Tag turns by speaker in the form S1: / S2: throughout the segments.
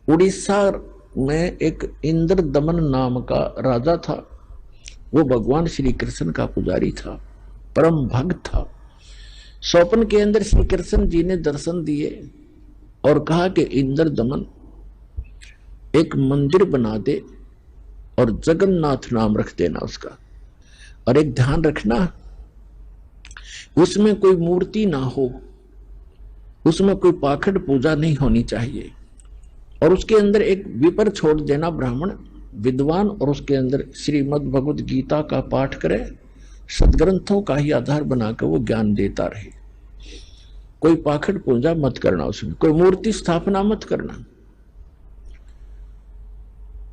S1: उड़ीसा में एक इंद्र दमन नाम का राजा था। वो भगवान श्री कृष्ण का पुजारी था, परम भक्त था। स्वप्न के अंदर श्री कृष्ण जी ने दर्शन दिए और कहा कि इंद्र दमन एक मंदिर बना दे और जगन्नाथ नाम रख देना उसका, और एक ध्यान रखना उसमें कोई मूर्ति ना हो, उसमें कोई पाखंड पूजा नहीं होनी चाहिए, और उसके अंदर एक विपर छोड़ देना ब्राह्मण विद्वान, और उसके अंदर श्रीमद् भगवद गीता का पाठ करे, सदग्रंथों का ही आधार बनाकर वो ज्ञान देता रहे। कोई पाखंड पूजा मत करना, उसमें कोई मूर्ति स्थापना मत करना।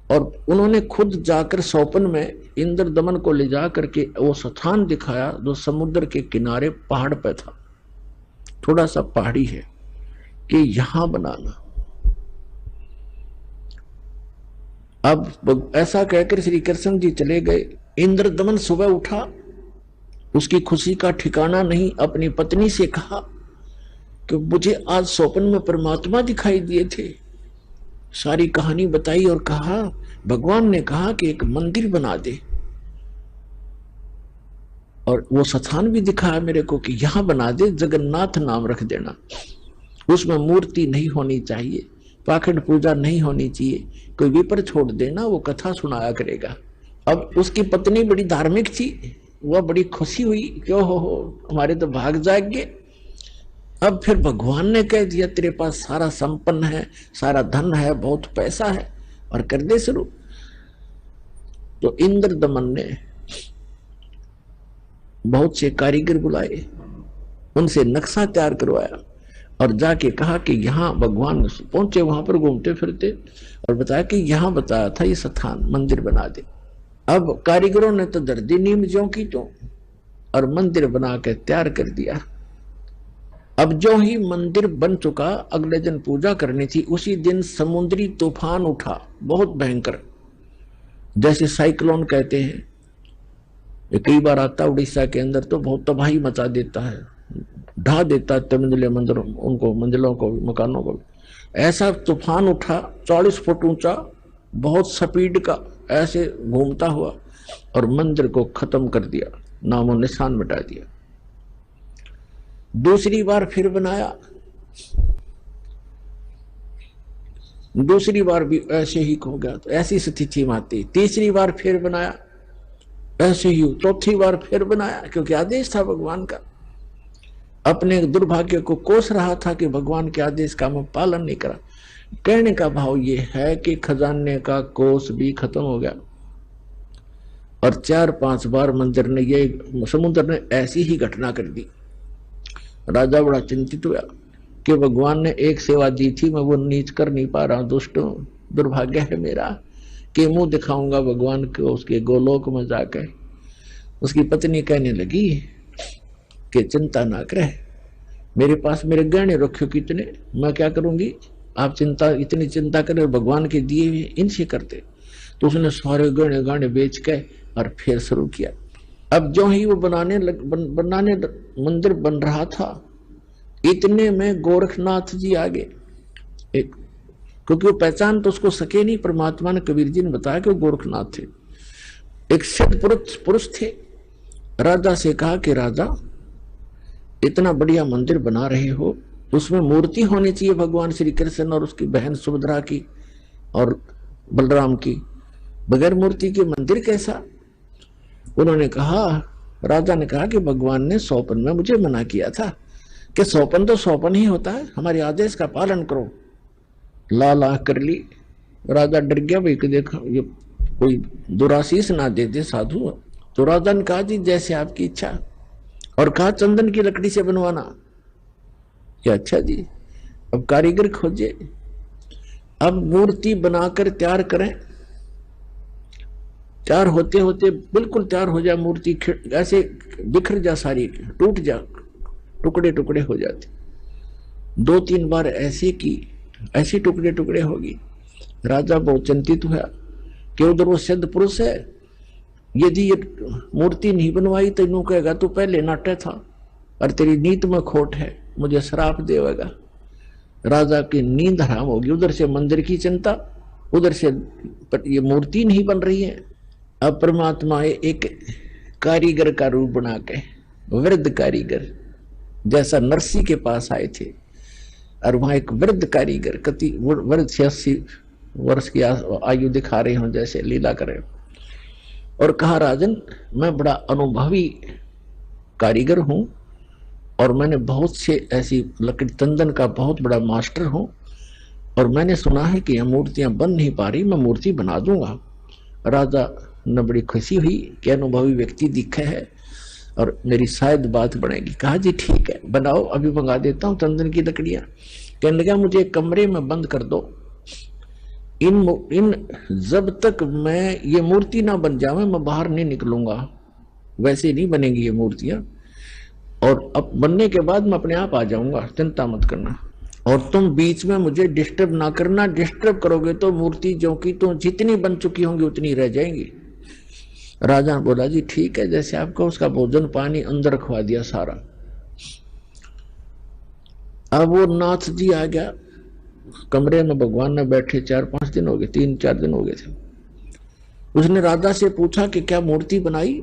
S1: और उन्होंने खुद जाकर स्वप्न में इंद्र दमन को ले जा करके वो स्थान दिखाया जो समुद्र के किनारे पहाड़ पे था, थोड़ा सा पहाड़ी है, कि यहां बनाना। अब ऐसा कहकर श्री कृष्ण जी चले गए। इंद्र दमन सुबह उठा, उसकी खुशी का ठिकाना नहीं। अपनी पत्नी से कहा कि मुझे आज स्वप्न में परमात्मा दिखाई दिए थे। सारी कहानी बताई और कहा भगवान ने कहा कि एक मंदिर बना दे, और वो स्थान भी दिखाया मेरे को कि यहां बना दे, जगन्नाथ नाम रख देना, उसमें मूर्ति नहीं होनी चाहिए, पाखंड पूजा नहीं होनी चाहिए, कोई विपर छोड़ देना, वो कथा सुनाया करेगा। अब उसकी पत्नी बड़ी धार्मिक थी, वह बड़ी खुशी हुई, क्यों हो हमारे तो भाग जाएंगे। अब फिर भगवान ने कह दिया तेरे पास सारा संपन्न है, सारा धन है, बहुत पैसा है, और कर दे शुरू। तो इंद्र दमन ने बहुत से कारीगर बुलाए, उनसे नक्शा तैयार करवाया और जाके कहा कि यहाँ भगवान पहुंचे, वहां पर घूमते फिरते, और बताया कि यहाँ बताया था ये स्थान, मंदिर बना दे। अब कारीगरों ने तो दर्दी नीम ज्यों की तो, और मंदिर बना के तैयार कर दिया। अब जो ही मंदिर बन चुका, अगले दिन पूजा करनी थी। उसी दिन समुद्री तूफान उठा, बहुत भयंकर, जैसे साइक्लोन कहते हैं। ये कई बार आता उड़ीसा के अंदर, तो बहुत तबाही मचा देता है, ढा देता है मंजिले मंदिरों उनको, मंजिलों को, मकानों को। ऐसा तूफान उठा 40 फुट ऊंचा, बहुत स्पीड का, ऐसे घूमता हुआ, और मंदिर को खत्म कर दिया, नामो निशान मिटा दिया। दूसरी बार फिर बनाया, दूसरी बार भी ऐसे ही हो गया, तो ऐसी स्थिति में आती। तीसरी बार फिर बनाया, ऐसे ही। चौथी बार फिर बनाया, क्योंकि आदेश था भगवान का। अपने दुर्भाग्य को कोस रहा था कि भगवान के आदेश का मैं पालन नहीं करा। कहने का भाव ये है कि खजाने का कोस भी खत्म हो गया, और 4-5 बार मंदिर ने, ये समुद्र ने ऐसी ही घटना कर दी। राजा बड़ा चिंतित हुआ कि भगवान ने एक सेवा दी थी, मैं वो नीच कर नहीं पा रहा, दुष्ट हूं, दुर्भाग्य है मेरा कि मुंह दिखाऊंगा भगवान को उसके गोलोक में जाकर। उसकी पत्नी कहने लगी कि चिंता ना करे, मेरे पास मेरे गहने रखे कितने, मैं क्या करूंगी, आप चिंता, इतनी चिंता करें, भगवान के दिए हुए इनसे करते। तो उसने सारे गहने गाने बेच के और फिर शुरू किया। अब जो ही वो बनाने मंदिर बन रहा था, इतने में गोरखनाथ जी आ गए। एक, क्योंकि वो पहचान तो उसको सके नहीं, परमात्मा ने, कबीर जी ने बताया कि वो गोरखनाथ थे। एक सिद्ध पुरुष थे। राजा से कहा कि राजा, इतना बढ़िया मंदिर बना रहे हो, उसमें मूर्ति होनी चाहिए भगवान श्री कृष्ण और उसकी बहन सुभद्रा की और बलराम की, बगैर मूर्ति के मंदिर कैसा। उन्होंने कहा, राजा ने कहा कि भगवान ने स्वप्न में मुझे मना किया था कि स्वप्न तो स्वप्न ही होता है, हमारे आदेश का पालन करो। ला कर ली। राजा डर गया, भाई देखो ये कोई दुराशीष ना दे दे साधु। तो राजा ने कहा जी जैसे आपकी इच्छा, और कहा चंदन की लकड़ी से बनवाना। क्या अच्छा जी। अब कारीगर खोजे, अब मूर्ति बनाकर तैयार करें। तैयार होते होते बिल्कुल तैयार हो जाए मूर्ति, ऐसे बिखर जा, सारी टूट जा, टुकड़े टुकड़े हो जाते। 2-3 बार ऐसे की, ऐसे टुकड़े टुकड़े होगी। राजा बहुत चिंतित हुआ कि उधर वो सिद्ध पुरुष है, यदि ये मूर्ति नहीं बनवाई तो यूं कहेगा तू पहले नाटे था और तेरी नीत में खोट है, मुझे श्राप देगा। राजा की नींद हराम होगी। उधर से मंदिर की चिंता, उधर से ये मूर्ति नहीं बन रही है। अब परमात्मा एक कारीगर का रूप बना के, वृद्ध कारीगर जैसा नरसी के पास आए थे, और वहां एक वृद्ध कारीगर कति वृद्ध 86 वर्ष की आयु दिखा रहे हो, जैसे लीला करे, और कहा राजन मैं बड़ा अनुभवी कारीगर हूं और मैंने बहुत से ऐसी लकड़ी तंदन का बहुत बड़ा मास्टर हूं, और मैंने सुना है कि यह मूर्तियां बन नहीं पा रही, मैं मूर्ति बना दूंगा। राजा ने बड़ी खुशी हुई कि अनुभवी व्यक्ति दिखे है और मेरी शायद बात बनेगी। कहा जी ठीक है बनाओ, अभी मंगा देता हूं तंदन की लकड़ियां। कहने लगा मुझे एक कमरे में बंद कर दो, इन जब तक मैं ये मूर्ति ना बन जावे मैं बाहर नहीं निकलूंगा, वैसे नहीं बनेंगी ये मूर्तियां, और अब बनने के बाद मैं अपने आप आ जाऊंगा, चिंता मत करना, और तुम बीच में मुझे डिस्टर्ब ना करना, डिस्टर्ब करोगे तो मूर्ति जो कि तुम जितनी बन चुकी होंगी उतनी रह जाएंगी। राजा ने बोला जी ठीक है जैसे आपको, उसका भोजन पानी अंदर रखवा दिया सारा। अब वो नाथ जी आ गया कमरे में, भगवान ने बैठे 4-5 दिन हो गए, 3-4 दिन हो गए थे। उसने राजा से पूछा कि क्या मूर्ति बनाई?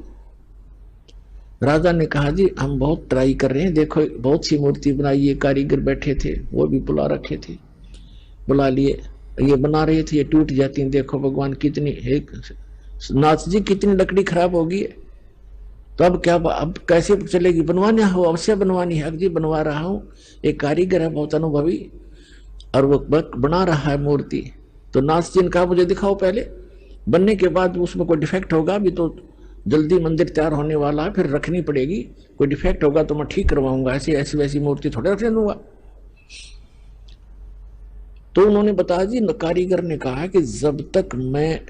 S1: राजा ने कहा जी हम बहुत ट्राई कर रहे हैं, देखो बहुत सी मूर्ति बनाई, ये कारीगर बैठे थे वो भी बुला रखे थे, बुला लिए, ये बना रहे थे, ये टूट जाती, देखो भगवान कितनी, एक नाथ जी कितनी लकड़ी खराब होगी, तो अब क्या, अब कैसे चलेगी? बनवाना हो अवश्य बनवानी है, जी बनवा रहा हूं, एक कारीगर है बहुत अनुभवी और वो बना रहा है मूर्ति। तो नाथ जी ने कहा मुझे दिखाओ पहले, बनने के बाद उसमें कोई डिफेक्ट होगा, अभी तो जल्दी मंदिर तैयार होने वाला है, फिर रखनी पड़ेगी, कोई डिफेक्ट होगा तो मैं ठीक करवाऊंगा, ऐसी ऐसी वैसी मूर्ति थोड़े रखने दूंगा। तो उन्होंने बताया जी, कारीगर ने कहा कि जब तक मैं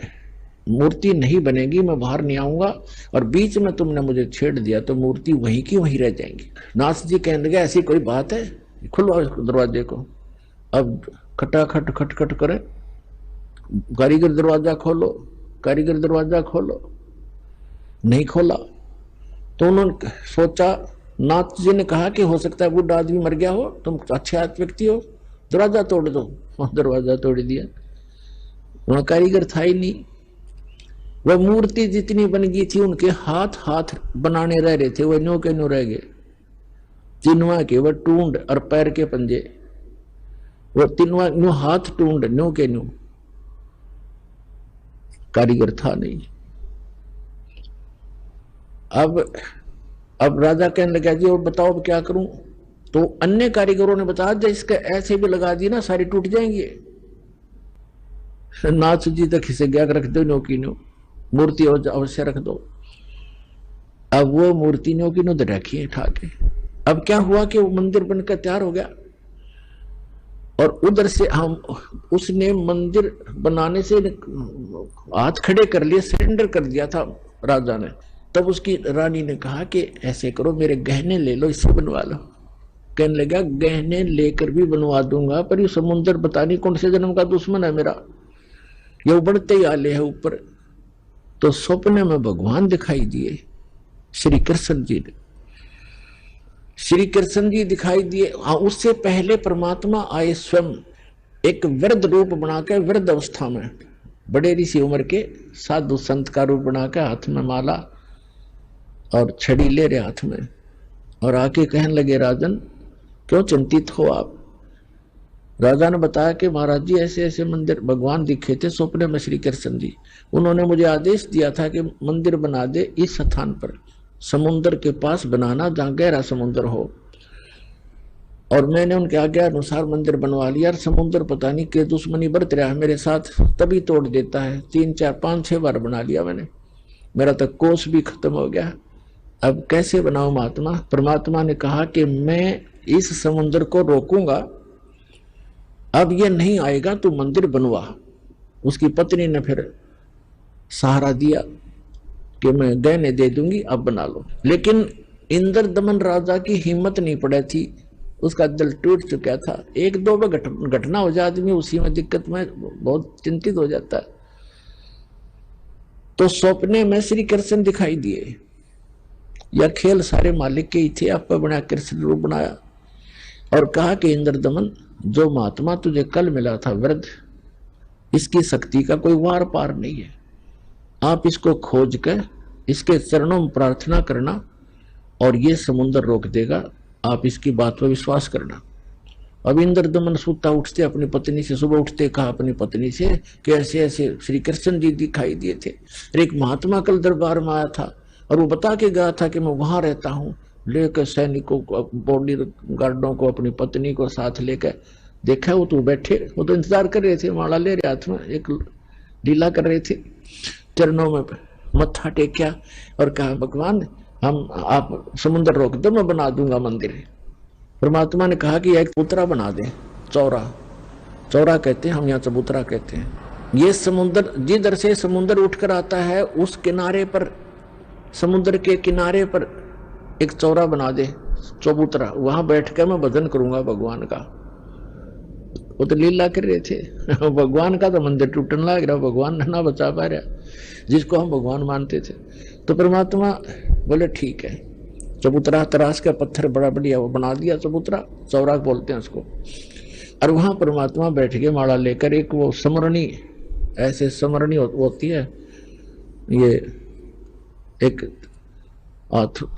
S1: मूर्ति नहीं बनेगी मैं बाहर नहीं आऊंगा, और बीच में तुमने मुझे छेड़ दिया तो मूर्ति वहीं की वहीं रह जाएंगी। नाथ जी कहने लगे ऐसी कोई बात है, खुलवाओ दरवाजे को। अब खटाखट खटखट करे, कारीगर दरवाजा खोलो, कारीगर दरवाजा खोलो, नहीं खोला। तो उन्होंने सोचा, नाथ जी ने कहा कि हो सकता है बूढ़ा आदमी मर गया हो, तुम अच्छे व्यक्ति हो, दरवाजा तोड़ दो। दरवाजा तोड़ दिया, वहां कारीगर था ही नहीं। वह मूर्ति जितनी बन गई थी उनके हाथ हाथ बनाने रह रहे थे, वह न्यू के न्यू रह गए, तीनवा के वह टूंड और पैर के पंजे, वो तीनवा न्यू हाथ टूंड न्यू के न्यू, कारीगर था नहीं। अब राजा कहने लगा जी और बताओ अब क्या करूं? तो अन्य कारीगरों ने बताया जब इसके ऐसे भी लगा दी ना सारी टूट जाएंगे। नाथ जी तक खिसे गया, रख दो न्यो की न्यो, मूर्ति अवश्य रख दो। अब वो मूर्ति न्यो की न्यो रखी उठा के। अब क्या हुआ कि वो मंदिर बनकर तैयार हो गया, और उधर से हम उसने मंदिर बनाने से हाथ खड़े कर लिए, सरेंडर कर दिया था राजा ने। तब उसकी रानी ने कहा कि ऐसे करो मेरे गहने ले लो, इससे बनवा लो। कहने लगा गहने लेकर भी बनवा दूंगा, पर ये समुद्र पता नहीं कौन से जन्म का दुश्मन है मेरा, ये उबड़ते ही आले है ऊपर। तो सपने में भगवान दिखाई दिए, श्री कृष्ण जी ने, श्री कृष्ण जी दिखाई दिए। हाँ, उससे पहले परमात्मा आए स्वयं एक वृद्ध रूप बनाकर, वृद्ध अवस्था में बड़े ऋषि उम्र के साधु संत का रूप बनाकर, हाथ में माला और छड़ी ले रहे हाथ में, और आके कहने लगे राजन क्यों चिंतित हो आप? राजा ने बताया कि महाराज जी ऐसे ऐसे मंदिर भगवान दिखे थे सपने में श्री कृष्ण जी, उन्होंने मुझे आदेश दिया था कि मंदिर बना दे इस स्थान पर, समुद्र के पास बनाना जहां गहरा समुद्र हो, और मैंने उनके आज्ञा अनुसार मंदिर बनवा लिया। और समुद्र पता नहीं के दुश्मनी बरत रहा है मेरे साथ, तभी तोड़ देता है, 3, 4, 5, 6 बार बना लिया मैंने, मेरा तक कोष भी खत्म हो गया, अब कैसे बनाऊं महात्मा? परमात्मा ने कहा कि मैं इस समुद्र को रोकूंगा, अब ये नहीं आएगा, तू मंदिर बनवा। उसकी पत्नी ने फिर सहारा दिया कि मैं गहने दे दूंगी, अब बना लो। लेकिन इंद्र दमन राजा की हिम्मत नहीं पड़ी थी, उसका दिल टूट चुका था। 1-2 बार घटना हो जाए आदमी उसी में दिक्कत में बहुत चिंतित हो जाता है। तो सपने में श्री कृष्ण दिखाई दिए, यह खेल सारे मालिक के ही थे, आप पर बना कृष्ण रूप बनाया और कहा कि इंद्र दमन जो महात्मा तुझे कल मिला था वृद्ध, इसकी शक्ति का कोई वार पार नहीं है। आप इसको खोज कर इसके चरणों में प्रार्थना करना और ये समुद्र रोक देगा। आप इसकी बात पर विश्वास करना। अब इंद्रदमन सूता उठते अपनी पत्नी से, सुबह उठते कहा अपनी पत्नी से कि ऐसे ऐसे श्री कृष्ण जी दिखाई दिए थे, एक महात्मा कल दरबार में आया था और वो बता के गया था कि मैं वहां रहता हूँ। लेकर सैनिकों को, बॉडी गार्डों को, अपनी पत्नी को साथ लेकर देखा, वो तो बैठे, वो तो इंतजार कर रहे थे, माला ले रहे हाथ में, एक लीला कर रहे थे। चरणों में मत्था टेकिया और कहा भगवान हम आप समुद्र रोक दो, मैं बना दूंगा मंदिर। परमात्मा ने कहा कि एक चबूतरा बना दे, चौरा, चौरा कहते हैं हम यहाँ, चबूतरा कहते हैं। ये समुद्र जिधर से समुद्र उठकर आता है उस किनारे पर, समुद्र के किनारे पर एक चौरा बना दे, चबूतरा, वहां बैठ कर मैं भजन करूंगा भगवान का। वो तो लीला कर रहे थे भगवान का तो मंदिर टूटने लग रहा, भगवान ना बचा पा रहा जिसको हम भगवान मानते थे। तो परमात्मा बोले ठीक है, चबूतरा तराश का पत्थर बड़ा बढ़िया वो बना दिया, चबूतरा, चौरा बोलते हैं उसको। और वहां परमात्मा बैठ के माला लेकर, एक वो समरणी, ऐसे समरणी होती है, ये एक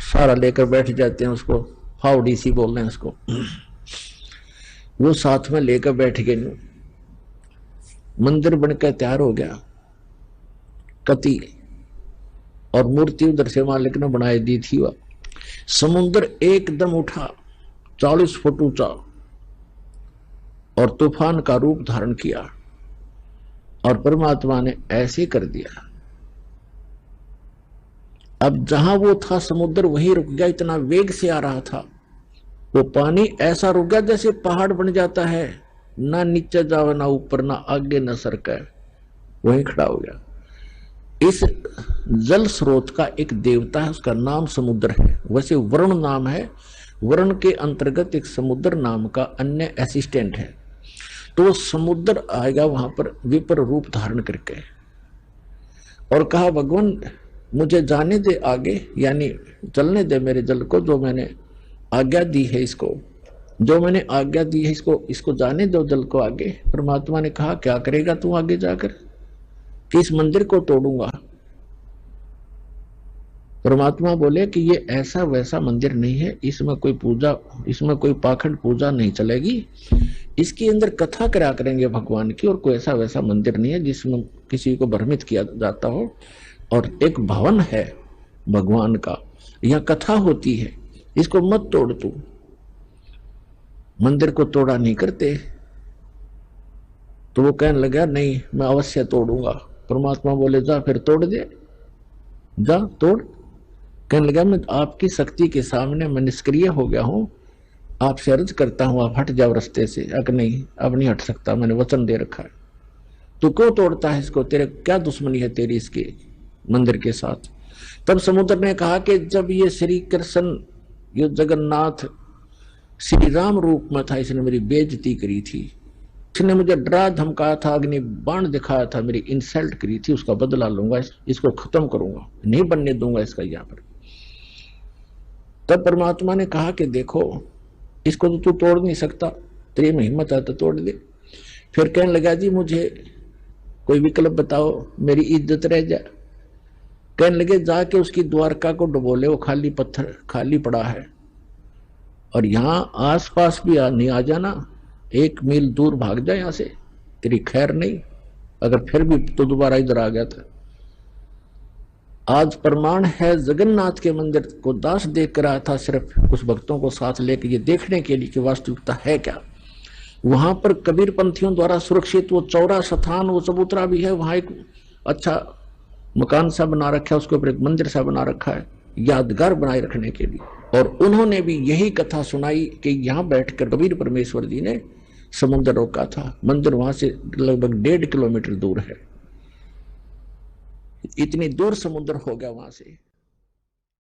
S1: सारा लेकर बैठ जाते हैं, उसको फावड़ी सी बोल रहे हैं उसको, वो साथ में लेकर बैठ गए। मंदिर बनकर तैयार हो गया, कति और मूर्ति उधर से मालिक ने बनाई दी थी। वह समुद्र एकदम उठा, 40 फुट ऊंचा, और तूफान का रूप धारण किया, और परमात्मा ने ऐसे कर दिया। अब जहां वो था समुद्र वहीं रुक गया, इतना वेग से आ रहा था वो पानी, ऐसा रुक गया जैसे पहाड़ बन जाता है, ना नीचे जावे ना ऊपर, ना आगे ना सरके, वहीं खड़ा हो गया। इस जल स्रोत का एक देवता है, उसका नाम समुद्र है। वैसे वरुण नाम है, वरुण के अंतर्गत एक समुद्र नाम का अन्य असिस्टेंट है। तो वो समुद्र आएगा वहां पर विपर रूप धारण करके, और कहा भगवान मुझे जाने दे आगे, यानी चलने दे मेरे जल को, जो मैंने आज्ञा दी है इसको, जो मैंने आज्ञा दी है इसको जाने दो जल को आगे। परमात्मा ने कहा क्या करेगा तू आगे जाकर, कि इस मंदिर को तोड़ूंगा। परमात्मा बोले कि ये ऐसा वैसा मंदिर नहीं है, इसमें कोई पूजा, इसमें कोई पाखंड पूजा नहीं चलेगी, इसके अंदर कथा करा करेंगे भगवान की, और कोई ऐसा वैसा मंदिर नहीं है जिसमें किसी को भ्रमित किया जाता हो। और एक भवन है भगवान का, यहाँ कथा होती है, इसको मत तोड़ तू। मंदिर को तोड़ा नहीं करते। तो वो कहने लगा नहीं मैं अवश्य तोड़ूंगा। परमात्मा बोले जा फिर तोड़ दे, जा तोड़। कहने लगा मैं आपकी शक्ति के सामने मैं निष्क्रिय हो गया हूं, आपसे अर्ज करता हूं आप हट जाओ रास्ते से। नहीं अब नहीं हट सकता, मैंने वचन दे रखा है। तू क्यों तोड़ता है इसको, तेरे क्या दुश्मनी है तेरी इसके मंदिर के साथ। तब समुद्र ने कहा कि जब ये श्री कृष्ण, ये जगन्नाथ श्री राम रूप में था, इसने मेरी बेइज्जती करी थी, इसने मुझे डरा धमकाया था, अग्नि बाण दिखाया था, मेरी इंसल्ट करी थी, उसका बदला लूंगा, इसको खत्म करूंगा, नहीं बनने दूंगा इसका यहाँ पर। तब परमात्मा ने कहा कि देखो इसको तो तू तोड़ नहीं सकता, तेरे में हिम्मत है तो तोड़ दे। फिर कहने लगा जी मुझे कोई विकल्प बताओ, मेरी इज्जत रह जाए। कहने लगे जाके उसकी द्वारका को डुबो ले, वो खाली पत्थर खाली पड़ा है, और यहाँ आसपास भी नहीं आ जाना, 1 मील दूर भाग जाए यहाँ से, तेरी खैर नहीं। अगर फिर भी तो दोबारा इधर आ गया था। आज प्रमाण है जगन्नाथ के मंदिर को दास देख कर आया था, सिर्फ कुछ भक्तों को साथ लेकर ये देखने के लिए कि वास्तविकता है क्या। वहां पर कबीर पंथियों द्वारा सुरक्षित वो चौरा स्थान, वो चबूतरा भी है, वहां एक अच्छा मकान सा बना रखा है, उसके ऊपर एक मंदिर सा बना रखा है यादगार बनाए रखने के लिए। और उन्होंने भी यही कथा सुनाई कि यहाँ बैठकर कबीर परमेश्वर जी ने समुद्र रोका था। मंदिर वहां से लगभग 1.5 किलोमीटर दूर है, इतनी दूर समुद्र हो गया वहां से।